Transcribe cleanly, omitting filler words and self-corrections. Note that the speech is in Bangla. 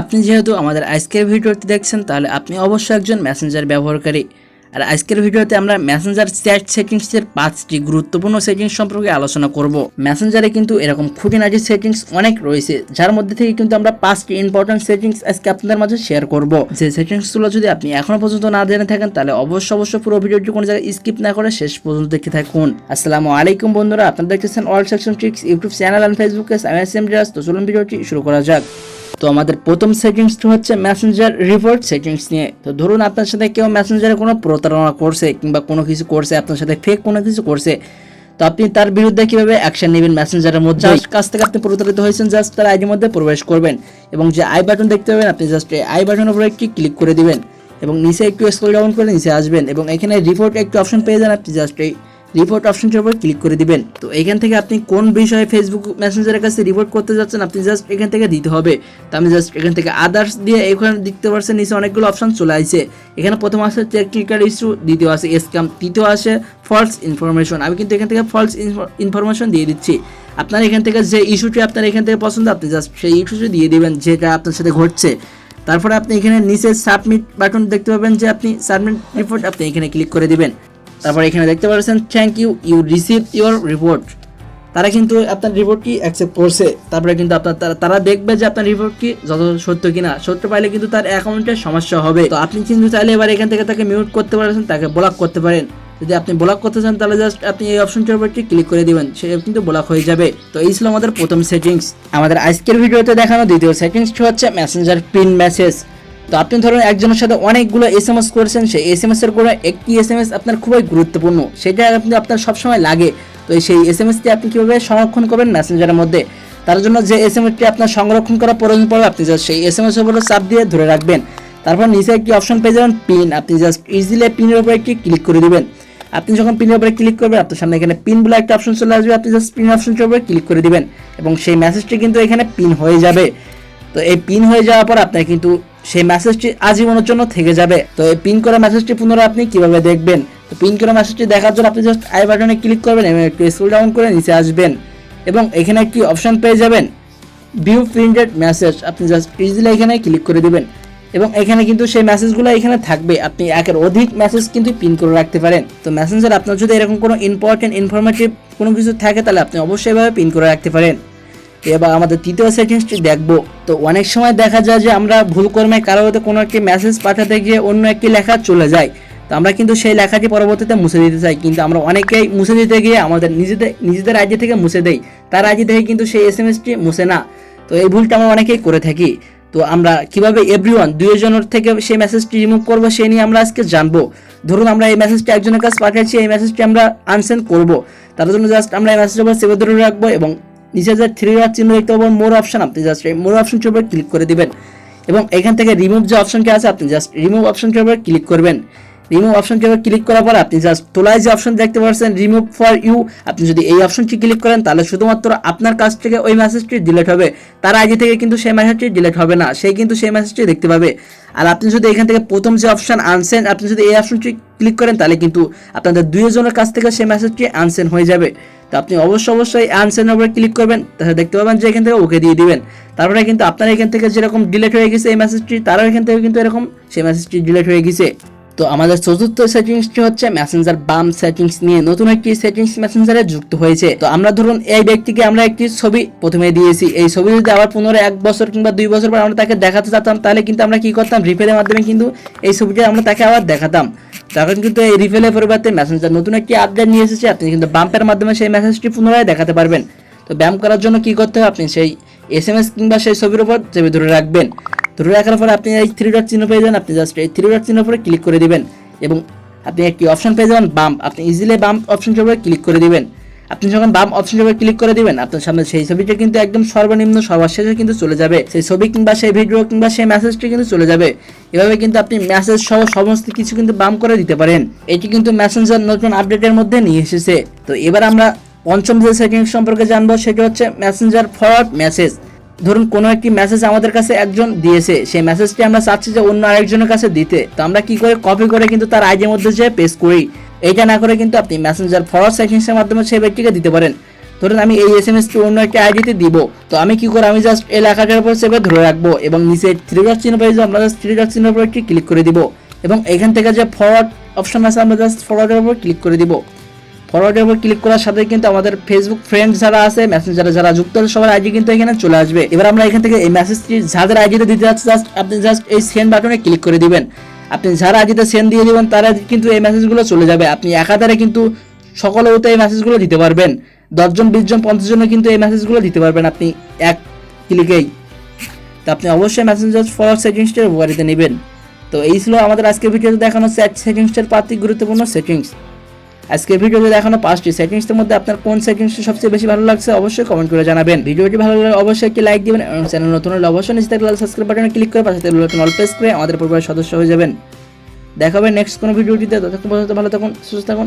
আপনি যেহেতু আমাদের আজকের ভিডিওটি দেখছেন তাহলে আপনি অবশ্যই একজন মেসেঞ্জার ব্যবহারকারী। আর আজকের ভিডিওতে আমরা মেসেঞ্জার চ্যাট সেটিংসের 5টি গুরুত্বপূর্ণ সেটিংস সম্পর্কে আলোচনা করব। মেসেঞ্জারে কিন্তু এরকম খুঁটিনাটি সেটিংস অনেক রয়েছে, যার মধ্যে থেকে কিন্তু আমরা 5টি ইম্পর্টেন্ট সেটিংস আজকে আপনাদের মাঝে শেয়ার করব। যে সেটিংসগুলো যদি আপনি এখনো পর্যন্ত না জেনে থাকেন তাহলে অবশ্যই পুরো ভিডিওটি কোনো জায়গায় স্কিপ না করে শেষ পর্যন্ত দেখতে থাকুন। আসসালামু আলাইকুম বন্ধুরা, আপনারা দেখতেছেন all section tricks YouTube channel and Facebook page. আমি এস এম রিয়াজ। তো চলুন ভিডিওটি শুরু করা যাক। তো আমাদের প্রথম সেটিংসটি হচ্ছে মেসেঞ্জার রিপোর্ট সেটিংস নিয়ে। তো ধরুন আপনার সাথে কেউ মেসেঞ্জারে কোনো প্রতারণা করছে কিংবা কোনো কিছু করছে, আপনার সাথে ফেক কোনো কিছু করছে, তো আপনি তার বিরুদ্ধে কিভাবে অ্যাকশন নেবেন মেসেঞ্জারের মধ্যে। কাছ থেকে আপনি প্রতারিত হয়েছেন, জাস্ট তার আইডির মধ্যে প্রবেশ করবেন এবং যে আই বাটন দেখতে পাবেন আপনি জাস্ট এই আই বাটনের উপরে একটি ক্লিক করে দিবেন এবং নিচে একটু স্ক্রল ডাউন করে নিচে আসবেন এবং এখানে রিপোর্ট একটি অপশন পেয়ে যান। আপনি জাস্ট এই রিপোর্ট অপশনটির উপর ক্লিক করে দিবেন। তো এখান থেকে আপনি কোন বিষয়ে ফেসবুক মেসেঞ্জারের কাছে রিপোর্ট করতে যাচ্ছেন আপনি জাস্ট এখান থেকে দিতে হবে। তো আমি জাস্ট এখান থেকে আদার্স দিয়ে এখানে দেখতে পাচ্ছেন নিচে অনেকগুলো অপশন চলে আসছে। এখানে প্রথম আসে টেকনিক্যাল ইস্যু, দ্বিতীয় আসে স্ক্যাম, তৃতীয় আসে ফলস ইনফরমেশন। আমি কিন্তু এখান থেকে ফলস ইনফরমেশন দিয়ে দিচ্ছি। আপনার এখান থেকে যে ইস্যুটি আপনার এখান থেকে পছন্দ আপনি জাস্ট সেই ইস্যুটি দিয়ে দিবেন যেটা আপনার সাথে ঘটছে। তারপরে আপনি এখানে নিচে সাবমিট বাটন দেখতে পাবেন যে আপনি সাবমিট রিপোর্ট আপনি এখানে ক্লিক করে দিবেন। তারপর এখানে দেখতে পাচ্ছেন thank you you receive your report. তারা কিন্তু আপনার রিপোর্টটি অ্যাকসেপ্ট করছে। তারপরে কিন্তু আপনার তারা দেখবে যে আপনার রিপোর্টটি যত সত্য কিনা। সত্য পাইলে কিন্তু তার অ্যাকাউন্টের সমস্যা হবে। তো আপনি কিন্তু চাইলে এবার এখান থেকে তাকে মিউট করতে পারেন, তাকে ব্লক করতে পারেন। যদি আপনি ব্লক করতে চান তাহলে জাস্ট আপনি এই অপশনটির উপর ক্লিক করে দিবেন, সে কিন্তু ব্লক হয়ে যাবে। তো এই ছিল আমাদের প্রথম সেটিংস। আমাদের আজকের ভিডিওতে দেখানো দ্বিতীয় সেটিংসটি হচ্ছে মেসেঞ্জার পিন মেসেজ। তো আপনি ধরুন একজনের সাথে অনেকগুলো এসএমএস করেছেন, সেই এসএমএস এর করে একটি এসএমএস আপনার খুবই গুরুত্বপূর্ণ, সেটা আপনি আপনার সবসময় লাগে। তো সেই এসএমএসটি আপনি কীভাবে সংরক্ষণ করবেন মেসেঞ্জারের মধ্যে, তার জন্য যে এসএমএসটি আপনার সংরক্ষণ করা প্রয়োজন পড়বে আপনি জাস্ট সেই এসএমএস এর উপরে চাপ দিয়ে ধরে রাখবেন। তারপর নিচে একটি অপশন পেয়ে যাবেন পিন, আপনি জাস্ট ইজিলি পিনের উপরে একটি ক্লিক করে দিবেন। আপনি যখন পিনের উপরে ক্লিক করবেন আপনার সামনে এখানে পিন বলে একটা অপশন চলে আসবে, আপনি জাস্ট পিন অপশনটির উপরে ক্লিক করে দিবেন এবং সেই মেসেজটি কিন্তু এখানে পিন হয়ে যাবে। তো এই পিন হয়ে যাওয়ার পর আপনার কিন্তু সেই মেসেজটি আজীবনের জন্য থেকে যাবে। তো এই পিন করা মেসেজটি পুনরায় আপনি কিভাবে দেখবেন, তো পিন করা মেসেজটি দেখার জন্য আপনি জাস্ট আই বাটনে ক্লিক করবেন এবং একটু স্ক্রল ডাউন করে নিচে আসবেন এবং এখানে একটি অপশন পেয়ে যাবেন ভিউ প্রিন্টেড মেসেজ। আপনি জাস্ট ইজিলি এখানে ক্লিক করে দিবেন এবং এখানে কিন্তু সেই মেসেজগুলো এখানে থাকবে। আপনি একের অধিক মেসেজ কিন্তু পিন করে রাখতে পারেন। তো মেসেঞ্জার আপনার যদি এরকম কোনো ইম্পর্টেন্ট ইনফরমেটিভ কোনো কিছু থাকে তাহলে আপনি অবশ্যই এভাবে পিন করে রাখতে পারেন। এবার আমাদের তৃতীয় সেটিংসটি দেখবো। তো অনেক সময় দেখা যায় যে আমরা ভুল কর্মে কারো হতে কোনো একটি মেসেজ পাঠাতে গিয়ে অন্য একটি লেখা চলে যায়। তো আমরা কিন্তু সেই লেখাটি পরবর্তীতে মুছে দিতে চাই, কিন্তু আমরা অনেকেই মুছে দিতে গিয়ে আমাদের নিজেদের আইডি থেকে মুছে দেই, তার আইডি থেকে কিন্তু সেই এসএমএসটি মুছে না। তো এই ভুলটা আমরা অনেকেই করে থাকি। তো আমরা কিভাবে এভরিওয়ান দুইজনের থেকে সেই মেসেজটি রিমুভ করবো সে নিয়ে আমরা আজকে জানবো। ধরুন আমরা এই মেসেজটি একজনের কাছে পাঠিয়েছি, এই মেসেজটি আমরা আনসেন্ড করবো। তার জন্য জাস্ট আমরা এই মেসেজের উপর সেভ ধরে রাখবো এবং নিচে যে 3 ডট চিহ্ন দেখতে পাবেন মোর অপশন, আপনি জাস্ট এই মোর অপশনটির উপর ক্লিক করে দিবেন এবং এখান থেকে রিমুভ যে অপশনটি আছে আপনি জাস্ট রিমুভ অপশনটির উপর ক্লিক করবেন। রিমুভ অপশনটির উপর ক্লিক করার পর আপনি জাস্ট তোলায় যে অপশন দেখতে পাচ্ছেন রিমুভ ফর ইউ, আপনি যদি এই অপশনটি ক্লিক করেন তাহলে শুধুমাত্র আপনার কাছ থেকে ওই মেসেজটি ডিলিট হবে, তার আইডি থেকে কিন্তু সেই মেসেজটি ডিলিট হবে না, সে কিন্তু সেই মেসেজটি দেখতে পাবে। আর আপনি যদি এখান থেকে প্রথম যে অপশন আনসেন্ড, আপনি যদি এই অপশনটি ক্লিক করেন তাহলে কিন্তু আপনাদের দুইজনের কাছ থেকে সেই মেসেজটি আনসেন্ড হয়ে যাবে। তো আপনি অবশ্যই আনসেন্ড উপরে ক্লিক করবেন, তাহলে দেখতে পাবেন যে এখান থেকে ওকে দিয়ে দিবেন। তারপরে কিন্তু আপনার এখান থেকে যেরকম ডিলিট হয়ে গেছে এই মেসেজটি, তারাও এখান থেকে কিন্তু এরকম সেই মেসেজটি ডিলিট হয়ে গেছে। তো আমাদের চতুর্থ সেটিংসটি হচ্ছে মেসেঞ্জার বাম্প সেটিংস নিয়ে। নতুন একটি সেটিংস মেসেঞ্জারে যুক্ত হয়েছে। তো আমরা ধরুন এই ব্যক্তিকে আমরা একটি ছবি প্রথমে দিয়েছি, এই ছবি যদি আবার পুনরায় 1 বছর কিংবা 2 বছর পর আমরা তাকে দেখাতে চাতাম তাহলে কিন্তু আমরা কি করতাম, রিফেলের মাধ্যমে কিন্তু এই ছবিটা আমরা তাকে আবার দেখাতাম। তখন কিন্তু এই রিফেলের পরিবর্তে মেসেঞ্জার নতুন একটি আপডেট নিয়ে এসেছে, আপনি কিন্তু বাম্পের মাধ্যমে সেই মেসেজটি পুনরায় দেখাতে পারবেন। তো ব্যাম্প করার জন্য কি করতে হবে, আপনি সেই এসএমএস কিংবা সেই ছবির উপর চেপে ধরে রাখবেন। ধরে রাখার পরে আপনি এই 3 ডট চিহ্ন পেয়ে যান, আপনি জাস্ট এই 3 ডট চিহ্ন উপরে ক্লিক করে দিবেন এবং আপনি একটি অপশন পেয়ে যাবেন বাম্প, আপনি ইজিলি বাম্প অপশনটির উপরে ক্লিক করে দিবেন। আপনি যখন বাম্প অপশনটির উপরে ক্লিক করে দিবেন আপনার সামনে সেই ছবিটা কিন্তু একদম সর্বনিম্ন সর্বশেষে কিন্তু চলে যাবে, সেই ছবি কিংবা সেই ভিডিও কিংবা সেই মেসেজটি কিন্তু চলে যাবে। এভাবে কিন্তু আপনি মেসেজ সহ সমস্ত কিছু কিন্তু বাম্প করে দিতে পারেন। এটি কিন্তু মেসেঞ্জার নতুন আপডেটের মধ্যে নিয়ে এসেছে। তো এবার আমরা পঞ্চম যে সেটিংস সম্পর্কে জানবো সেটা হচ্ছে মেসেঞ্জার ফরওয়ার্ড মেসেজ। ধরুন কোনো একটি মেসেজ আমাদের কাছে একজন দিয়েছে, সেই মেসেজটি আমরা চাচ্ছি যে অন্য আরেকজনের কাছে দিতে, তো আমরা কি করে কপি করে কিন্তু তার আইডির মধ্যে যে পেস্ট করি। এইটা না করে কিন্তু আপনি মেসেঞ্জার ফরওয়ার্ড সেটিংসের মাধ্যমে সেই ব্যক্তিকে দিতে পারেন। তো ধরুন আমি এই এসএমএসটি অন্য একটা আইডিতে দিব, তো আমি কি করে, আমি জাস্ট এই লেখাটার উপর সেভে ধরে রাখবো এবং নিচে থ্রি ডট চিহ্ন পেয়ে আমরা জাস্ট থ্রি ডট চিহ্নের উপর একটি ক্লিক করে দিব এবং এখান থেকে যে ফরওয়ার্ড অপশন আছে আমরা জাস্ট ফরওয়ার্ডের উপর ক্লিক করে দিব। ফরওয়ার্ডের উপর ক্লিক করার সাথে কিন্তু আমাদের ফেসবুক ফ্রেন্ডস যারা আছে, মেসেঞ্জারে যারা যুক্ত আছে সবার আইডি কিন্তু এখানে চলে আসবে। এবার আমরা এখান থেকে এই মেসেজটি যাদের আইডিতে দিতে যাচ্ছি জাস্ট আপনি জাস্ট এই সেন্ড বাটনে ক্লিক করে দিবেন। আপনি যারা আইডিতে সেন্ড দিয়ে দিবেন তারা কিন্তু এই মেসেজগুলো চলে যাবে। আপনি একাধারে কিন্তু সকলে হতে এই মেসেজগুলো দিতে পারবেন, 10 জন 20 জন 50 জনও কিন্তু এই মেসেজগুলো দিতে পারবেন আপনি এক ক্লিকেই। তো আপনি অবশ্যই মেসেঞ্জার ফরওয়ার্ড সেটিংসটার উপকারিতা নেবেন। তো এই ছিল আমাদের আজকের ভিডিওতে দেখানো চ্যাট সেটিংসের 5টি গুরুত্বপূর্ণ সেটিংস। আজকের ভিডিওতে দেখানো 5টি সেটিংসের মধ্যে আপনার কোন সেটিংসটা সবচেয়ে বেশি ভালো লাগছে অবশ্যই কমেন্ট করে জানাবেন। ভিডিওটি ভালো লাগলে অবশ্যই একটি লাইক দিবেন এবং চ্যানেল নতুন হলে অবশ্যই নিচে থাকা লাল সাবস্ক্রাইব বাটনে ক্লিক করে পাশে থাকা বেল অল প্রেস করে আমাদের পরিবারের সদস্য হয়ে যাবেন। দেখা হবে নেক্সট কোনো ভিডিওটিতে। ততক্ষণ পর্যন্ত ভালো থাকুন, সুস্থ থাকুন।